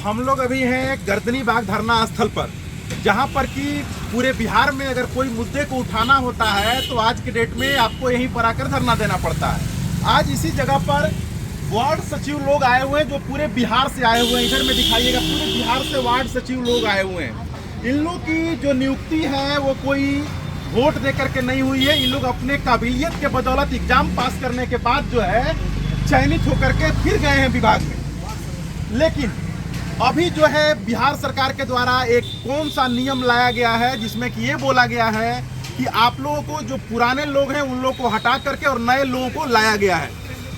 हम लोग अभी हैं गर्दनी बाग धरना स्थल पर, जहां पर कि पूरे बिहार में अगर कोई मुद्दे को उठाना होता है तो आज के डेट में आपको यहीं पर आकर धरना देना पड़ता है। आज इसी जगह पर वार्ड सचिव लोग आए हुए हैं जो पूरे बिहार से आए हुए हैं। इधर में दिखाइएगा, पूरे बिहार से वार्ड सचिव लोग आए हुए हैं। इन लोग की जो नियुक्ति है वो कोई वोट दे करके नहीं हुई है। इन लोग अपने काबिलियत के बदौलत एग्जाम पास करने के बाद जो है चयनित होकर के फिर गए हैं विभाग में। लेकिन अभी जो है बिहार सरकार के द्वारा एक कौन सा नियम लाया गया है जिसमें कि ये बोला गया है कि आप लोगों को जो पुराने लोग हैं उन लोगों को हटा करके और नए लोगों को लाया गया है।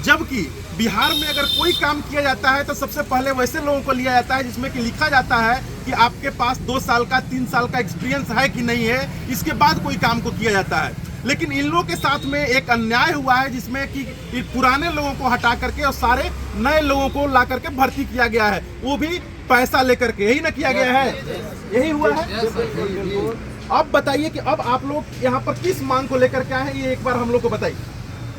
जबकि बिहार में अगर कोई काम किया जाता है तो सबसे पहले वैसे लोगों को लिया जाता है जिसमें कि लिखा जाता है कि आपके पास 2 साल का 3 साल का एक्सपीरियंस है कि नहीं है, इसके बाद कोई काम को किया जाता है। लेकिन इन लोगों के साथ में एक अन्याय हुआ है जिसमें कि पुराने लोगों को हटा करके और सारे नए लोगों को ला करके भर्ती किया गया है, वो भी पैसा लेकर के। यही ना किया गया है, यही हुआ है। अब बताइए कि अब आप लोग यहाँ पर किस मांग को लेकर के आए हैं, ये एक बार हम लोग को बताइए।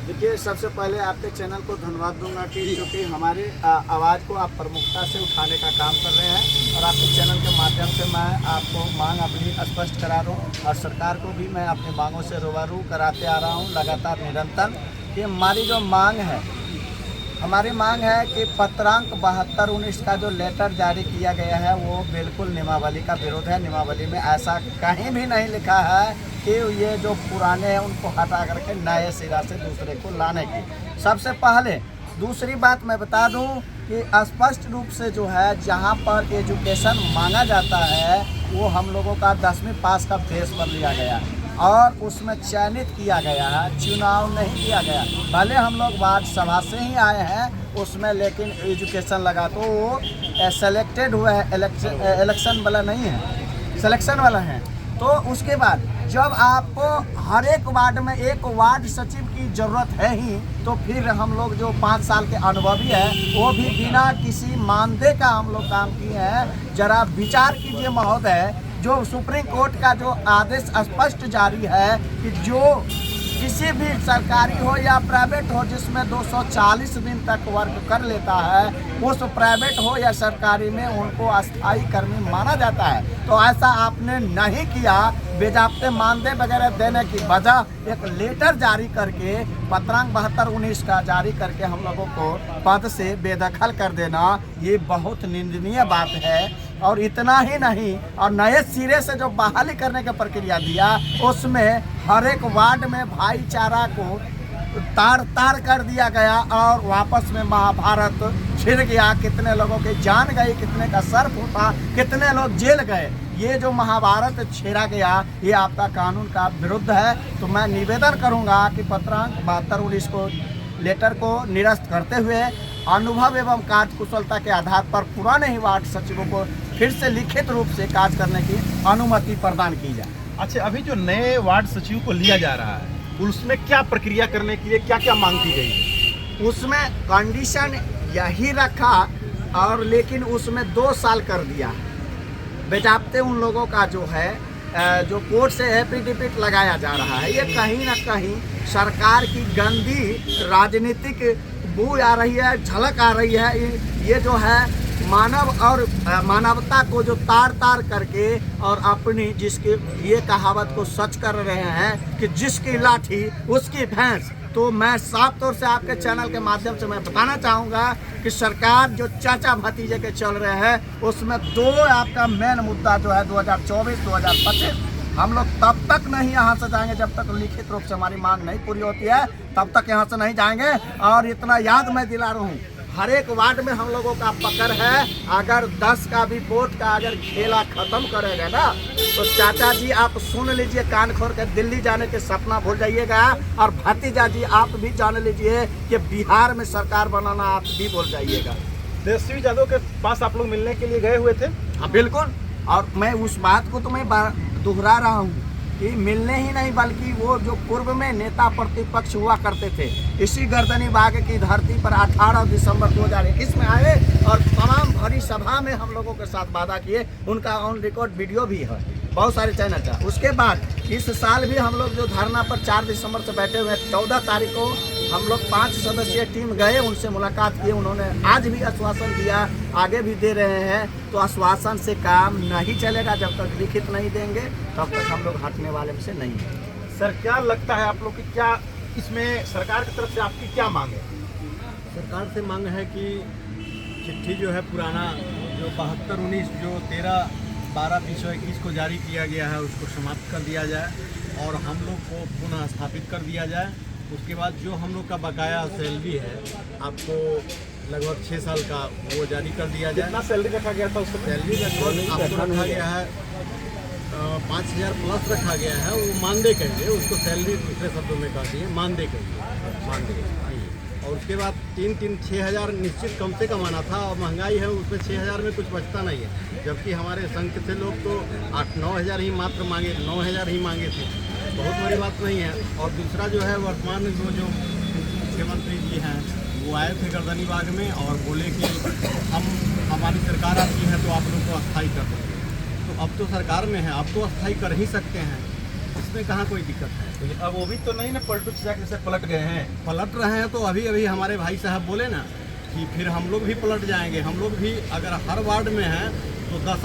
देखिए, सबसे पहले आपके चैनल को धन्यवाद दूंगा कि क्योंकि हमारे आवाज़ को आप प्रमुखता से उठाने का काम कर रहे हैं और आपके चैनल के माध्यम से मैं आपको मांग अपनी स्पष्ट करा रहा हूँ और सरकार को भी मैं अपनी मांगों से रूबरू कराते आ रहा हूँ लगातार निरंतर। कि हमारी जो मांग है, हमारी मांग है कि पत्रांक 7219 का जो लेटर जारी किया गया है वो बिल्कुल नियमावली का विरोध है। नियमावली में ऐसा कहीं भी नहीं लिखा है कि ये जो पुराने हैं उनको हटा करके नए सिरा से दूसरे को लाने की। सबसे पहले दूसरी बात मैं बता दूं कि स्पष्ट रूप से जो है जहां पर एजुकेशन मांगा जाता है वो हम लोगों का 10वीं पास का बेस पर लिया गया और उसमें चयनित किया गया है, चुनाव नहीं किया गया। भले हम लोग वार्ड सभा से ही आए हैं उसमें, लेकिन एजुकेशन लगा तो वो सेलेक्टेड हुआ है, इलेक्शन वाला नहीं है, सिलेक्शन वाला है। तो उसके बाद जब आपको हर एक वार्ड में एक वार्ड सचिव की ज़रूरत है ही, तो फिर हम लोग जो 5 साल के अनुभवी है वो भी बिना किसी मानदेय का हम लोग काम किए हैं। जरा विचार कीजिए महोदय, जो सुप्रीम कोर्ट का जो आदेश स्पष्ट जारी है कि जो किसी भी सरकारी हो या प्राइवेट हो जिसमें 240 दिन तक वर्क कर लेता है, उस प्राइवेट हो या सरकारी में उनको अस्थायी कर्मी माना जाता है। तो ऐसा आपने नहीं किया। बेजाब्ते मानदेय वगैरह देने की बजाय एक लेटर जारी करके पत्रांक 7219 का जारी करके हम लोगों को पद से बेदखल कर देना, ये बहुत निंदनीय बात है। और इतना ही नहीं, और नए सिरे से जो बहाली करने की प्रक्रिया दिया उसमें हर एक वार्ड में भाईचारा को तार तार कर दिया गया और वापस में महाभारत छिड़ गया। कितने लोगों की जान गई, कितने का सर फूटा, कितने लोग जेल गए। ये जो महाभारत छेड़ा गया ये आपका कानून का विरुद्ध है। तो मैं निवेदन करूंगा कि पत्रांक 7219 को लेटर को निरस्त करते हुए अनुभव एवं कार्यकुशलता के आधार पर पुराने ही वार्ड सचिवों को फिर से लिखित रूप से कार्य करने की अनुमति प्रदान की जाए। अच्छा, अभी जो नए वार्ड सचिव को लिया जा रहा है उसमें क्या प्रक्रिया करने के लिए क्या क्या मांग की गई? उसमें कंडीशन यही रखा और लेकिन उसमें 2 साल कर दिया। बेजाब्ते उन लोगों का जो है जो कोर्ट से एफिडेविट लगाया जा रहा है, ये कहीं ना कहीं सरकार की गंदी राजनीतिक बू आ रही है, झलक आ रही है। ये जो है मानव और मानवता को जो तार तार करके और अपनी जिसकी ये कहावत को सच कर रहे हैं कि जिसकी लाठी उसकी भैंस। तो मैं साफ तौर से आपके चैनल के माध्यम से मैं बताना चाहूँगा कि सरकार जो चाचा भतीजे के चल रहे हैं उसमें 2 आपका मेन मुद्दा जो है 2024-2025 हम लोग तब तक नहीं यहाँ से जाएंगे जब तक लिखित रूप से हमारी मांग नहीं पूरी होती है, तब तक यहाँ से नहीं जाएंगे। और इतना याद मैं दिला रहा हूँ, हर एक वार्ड में हम लोगों का पकड़ है। अगर 10 का भी वोट का अगर खेला खत्म करेगा ना तो चाचा जी आप सुन लीजिए, कान खोल कर दिल्ली जाने के सपना भूल जाइएगा। और भतीजा जी आप भी जान लीजिए कि बिहार में सरकार बनाना आप भी भूल जाइएगा। तेजस्वी यादव के पास आप लोग मिलने के लिए गए हुए थे? हाँ बिल्कुल, और मैं उस बात को तो मैं दोहरा रहा हूँ कि मिलने ही नहीं बल्कि वो जो पूर्व में नेता प्रतिपक्ष हुआ करते थे इसी गर्दनी बाग की धरती पर 18 दिसंबर 2021 में आए और तमाम भरी सभा में हम लोगों के साथ वादा किए। उनका ऑन रिकॉर्ड वीडियो भी है। बहुत सारे चैनल था। उसके बाद इस साल भी हम लोग जो धरना पर 4 दिसंबर से बैठे हुए हैं, 14 तारीख को हम लोग 5 सदस्यीय टीम गए, उनसे मुलाकात किए। उन्होंने आज भी आश्वासन दिया, आगे भी दे रहे हैं। तो आश्वासन से काम नहीं चलेगा, जब तक लिखित नहीं देंगे तब तक हम लोग हटने वाले में से नहीं हैं। सर क्या लगता है आप लोग की, क्या इसमें सरकार की तरफ से आपकी क्या मांग है? सरकार से मांग है कि चिट्ठी जो है पुराना जो 72-19 जो 13-12-20-21 को जारी किया गया है उसको समाप्त कर दिया जाए और हम लोग को पुनः स्थापित कर दिया जाए। उसके बाद जो हम लोग का बकाया सैलरी है आपको लगभग 6 साल का वो जारी कर दिया जाए। कितना सैलरी रखा गया था उस समय? सैलरी लगभग आपको रखा गया है 5,000 प्लस रखा गया है। वो मानदेय कहिए, उसको सैलरी दूसरे शब्दों में कह दिए मानदेय कहिए, मानदेय। और उसके बाद 6 हज़ार निश्चित कम से कम आना था और महंगाई है उसमें 6 हज़ार में कुछ बचता नहीं है। जबकि हमारे संघ से लोग तो 8-9 हज़ार ही मात्र मांगे, 9 हज़ार ही मांगे थे। बहुत बड़ी बात नहीं है। और दूसरा जो है वर्तमान जो मुख्यमंत्री जी हैं वो आए थे गर्दनी बाग में और बोले कि हमारी सरकार आती है तो आप लोग को अस्थायी कर देंगे। तो अब तो सरकार में है, अब तो अस्थायी कर ही सकते हैं, इसमें कहाँ कोई दिक्कत है। अब वो भी तो नहीं ना पलटू जाके से पलट गए हैं। पलट रहे हैं तो अभी हमारे भाई साहब बोले ना कि फिर हम लोग भी पलट जाएंगे। हम लोग भी अगर हर वार्ड में हैं तो 10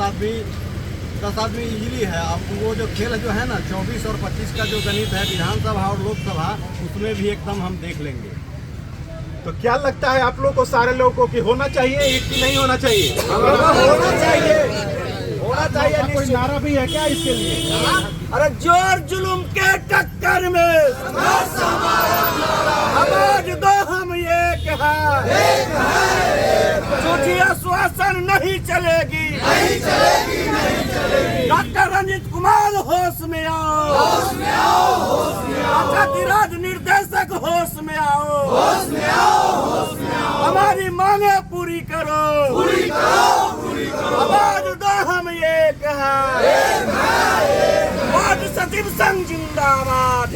आदमी इजीली है। अब वो जो खेल जो है ना 24 और 25 का जो गणित है विधानसभा और लोकसभा, उसमें भी एकदम हम देख लेंगे। तो क्या लगता है आप लोग को, सारे लोगों को, कि होना चाहिए कि नहीं होना चाहिए? होना चाहिए, होना चाहिए। कोई नारा भी है क्या इसके लिए? अरे जोर जुलुम के टक्कर में आवाज दो हम एक है, झूठी आश्वासन नहीं चलेगी, डॉक्टर रंजीत कुमार होश में आओ, राज निर्देशक होश में आओ, हमारी मांगे पूरी करो, आवाज दो हम एक है, वार्ड सचिव संघ जिंदाबाद।